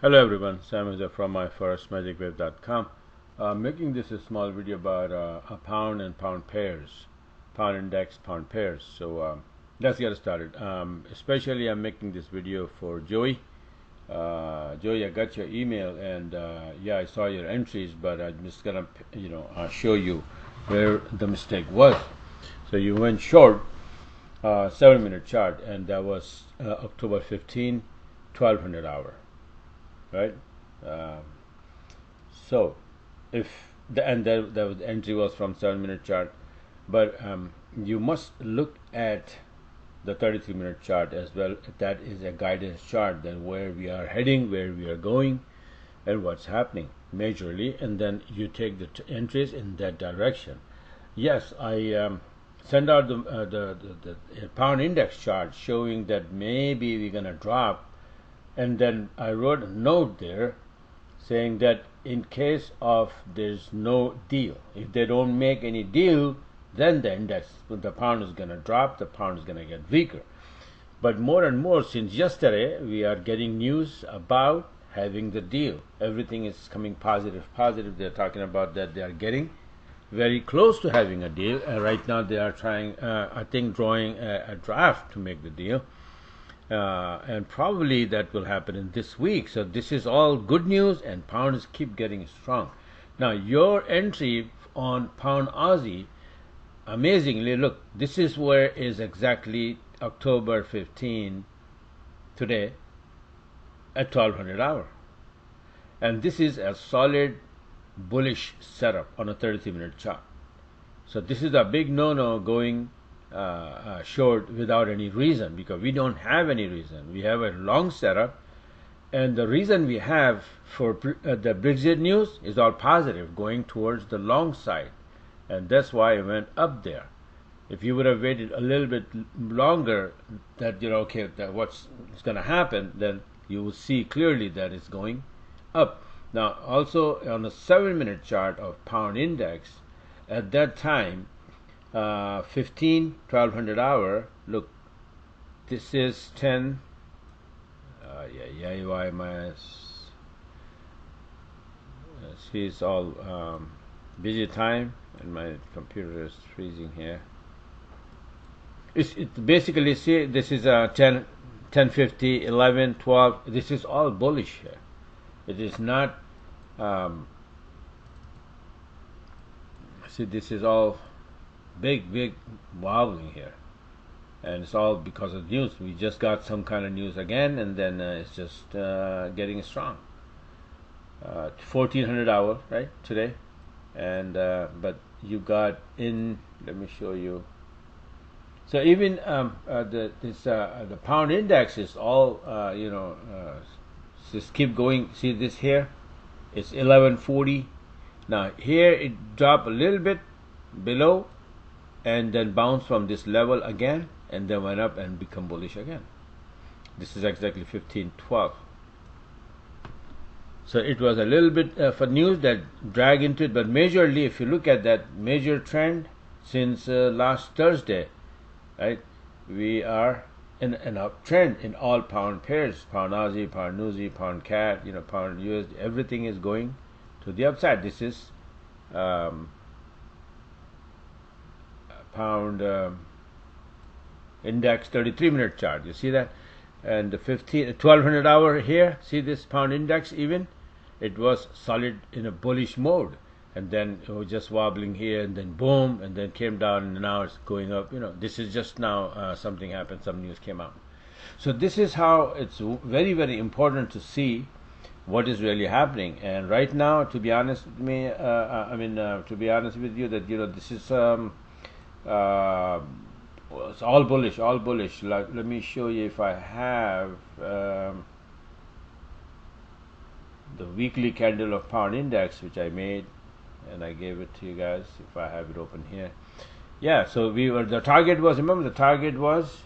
Hello everyone, Sam is from myfirstmagicwave.com. Making this a small video about a pound and pound pairs, pound index, pound pairs. So let's get started. Especially I'm making this video for Joey. Joey, I got your email and yeah, I saw your entries, but I'm just gonna show you where the mistake was. So you went short 7-minute chart, and that was October 15, 1200 hour. Right. Um, so if the entry was from 7-minute chart, but you must look at the 33-minute chart as well. That is a guidance chart, then where we are heading, where we are going, and what's happening majorly, and then you take the entries in that direction. Yes, I send out the pound index chart showing that maybe we're gonna drop. And then I wrote a note there saying that in case of there's no deal, if they don't make any deal, then the index, the pound is going to drop, the pound is going to get weaker. But more and more since yesterday, we are getting news about having the deal. Everything is coming positive. They're talking about that they are getting very close to having a deal. Right now they are trying, I think, drawing a draft to make the deal. And probably that will happen in this week. So this is all good news, and pounds keep getting strong. Now your entry on pound Aussie, amazingly, look, this is where is exactly October 15 today at 1200 hour, and this is a solid bullish setup on a 33-minute chart. So this is a big no-no going short without any reason, because we don't have any reason. We have a long setup, and the reason we have for the Brexit news is all positive, going towards the long side, and that's why it went up there. If you would have waited a little bit longer, that okay, that what's going to happen, then you will see clearly that it's going up. Now also on a 7-minute chart of pound index, at that time 1200 hour, look, this is 10 why my see, it's all busy time and my computer is freezing here. It basically, see, this is 10 10:50, 11, 12. This is all bullish here. It is not see, this is all big wobbling here, and it's all because of news. We just got some kind of news again, and then it's just getting strong. 1400 hour right today, and but you got in, let me show you. So even the pound index is all just keep going. See this here, it's 1140. Now here it dropped a little bit below, and then bounce from this level again, and then went up and become bullish again. This is exactly 1512. So it was a little bit for news that drag into it, but majorly, if you look at that major trend since last Thursday, right, we are in an uptrend in all pound pairs: pound Aussie, pound Newsy, pound CAD, pound US. Everything is going to the upside. This is pound index 33-minute chart. You see that? And the 1200 hour here, see this pound index, even it was solid in a bullish mode, and then it was just wobbling here, and then boom, and then came down, and now it's going up. This is just now something happened, some news came out. So this is how it's very important to see what is really happening. And right now, to be honest with me, to be honest with you, that this is it's all bullish, let me show you if I have the weekly candle of pound index, which I made, and I gave it to you guys. If I have it open here, yeah. So the target was, remember, the target was,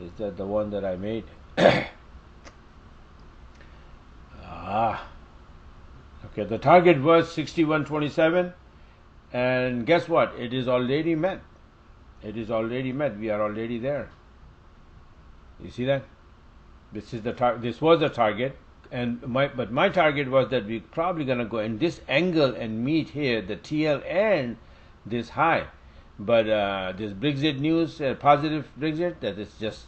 is that the one that I made? Okay, the target was 61.27, and guess what? It is already met. We are already there. You see that? This is the this was the target, and my target was that we're probably going to go in this angle and meet here the TL and this high. But this Brexit news, positive Brexit, that is just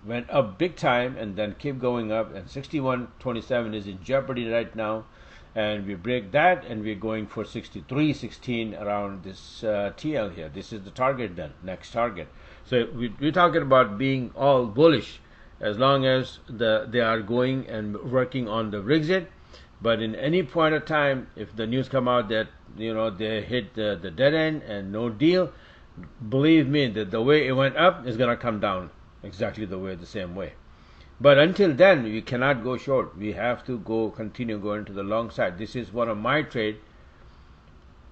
went up big time and then keep going up, and 61.27 is in jeopardy right now, and we break that and we're going for 63.16 around this TL here. This is the target, then next target. So we're talking about being all bullish as long as they are going and working on the Brexit. But in any point of time, if the news come out that they hit the dead end and no deal, believe me that the way it went up is going to come down exactly the same way. But until then, we cannot go short. We have to continue going to the long side. This is one of my trade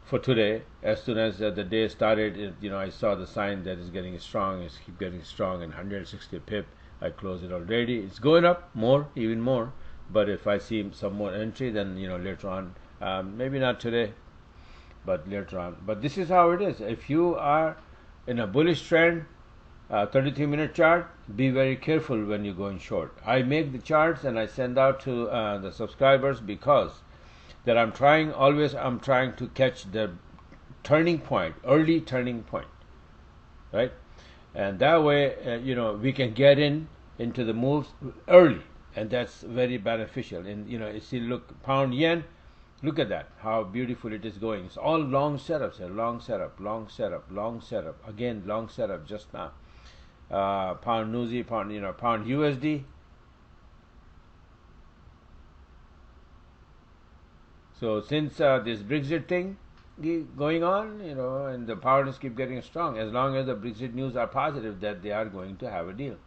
for today. As soon as the day started, I saw the sign that it's getting strong. It's keep getting strong, and 160 pip. I closed it already. It's going up more, even more. But if I see some more entry, then later on, maybe not today, but later on. But this is how it is. If you are in a bullish trend, 33-minute chart, be very careful when you're going short. I make the charts and I send out to the subscribers because that I'm trying to catch the turning point, early turning point, right? And that way, we can get into the moves early, and that's very beneficial. And you see, look, pound yen, look at that, how beautiful it is going. It's all long setups here, long setup, long setup, long setup, again long setup just now. Pound Newsy, pound USD. So since this Brexit thing going on, and the pounds keep getting strong, as long as the Brexit news are positive that they are going to have a deal,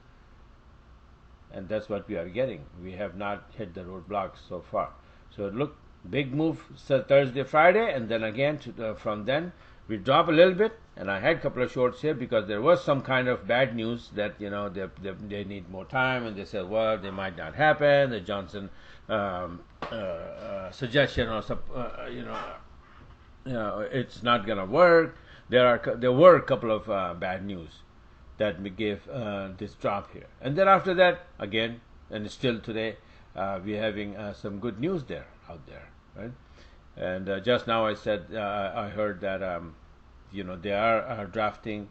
and that's what we are getting. We have not hit the roadblocks so far. So look, big move Thursday, Friday, and then again from then we drop a little bit, and I had a couple of shorts here because there was some kind of bad news that they need more time, and they said, well, they might not happen. The Johnson suggestion or some, it's not gonna work. There were a couple of bad news that we gave this drop here, and then after that again, and still today we're having some good news out there, right? And just now I said I heard that they are drafting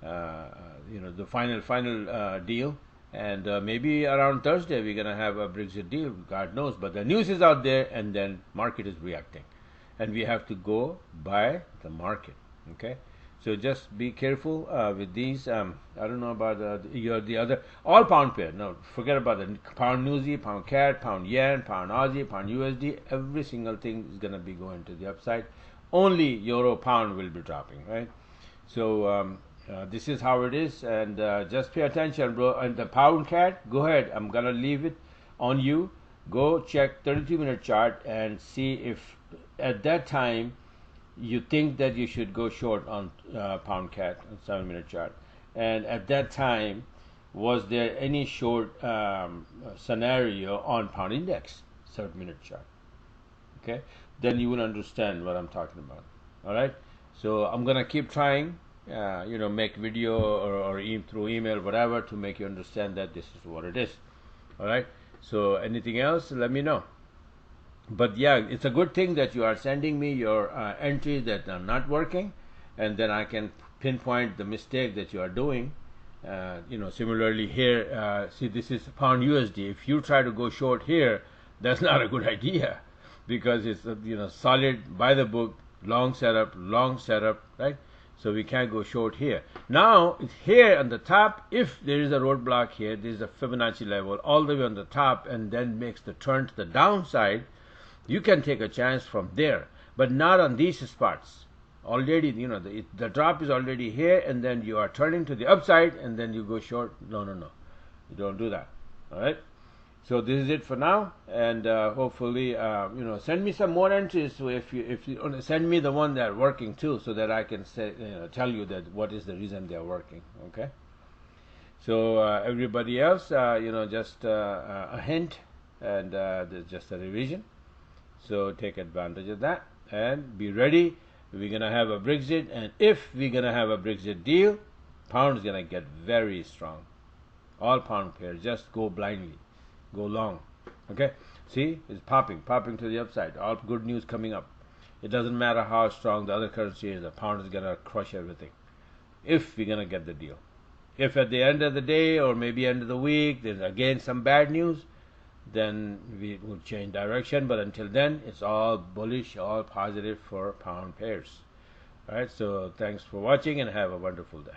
the final deal, and maybe around Thursday we're gonna have a Brexit deal. God knows, but the news is out there, and then market is reacting, and we have to go by the market. Okay, so just be careful with these. I don't know about the other all pound pair. No, forget about the pound Newsy, pound CAD, pound yen, pound Aussie, pound USD. Every single thing is gonna be going to the upside. Only euro pound will be dropping, right? So this is how it is, and just pay attention, bro. And the pound CAD, go ahead. I'm gonna leave it on you. Go check 32-minute chart and see if at that time you think that you should go short on pound CAD on 7-minute chart, and at that time was there any short scenario on pound index 7-minute chart? Okay, then you will understand what I'm talking about. All right, so I'm gonna keep trying, make video or through email, whatever, to make you understand that this is what it is. All right, so anything else, let me know. But yeah, it's a good thing that you are sending me your entries that are not working, and then I can pinpoint the mistake that you are doing. Similarly here, see, this is pound USD. If you try to go short here, that's not a good idea, because it's solid by the book, long setup, right? So we can't go short here. Now it's here on the top. If there is a roadblock here, there is a Fibonacci level all the way on the top, and then makes the turn to the downside, you can take a chance from there, but not on these spots. Already, the drop is already here, and then you are turning to the upside, and then you go short. No, you don't do that. All right. So this is it for now, and hopefully, send me some more entries. So if you send me the one that are working too, so that I can say, tell you that what is the reason they are working. Okay. So everybody else, just a hint, and just a revision. So take advantage of that and be ready. We're gonna have a Brexit, and if we're gonna have a Brexit deal, pound is gonna get very strong. All pound pairs, just go blindly. go long. Okay, see, it's popping to the upside. All good news coming up. It doesn't matter how strong the other currency is, the pound is gonna crush everything if we're gonna get the deal. If at the end of the day or maybe end of the week there's again some bad news, then we will change direction. But until then, it's all bullish, all positive for pound pairs. All right, so thanks for watching and have a wonderful day.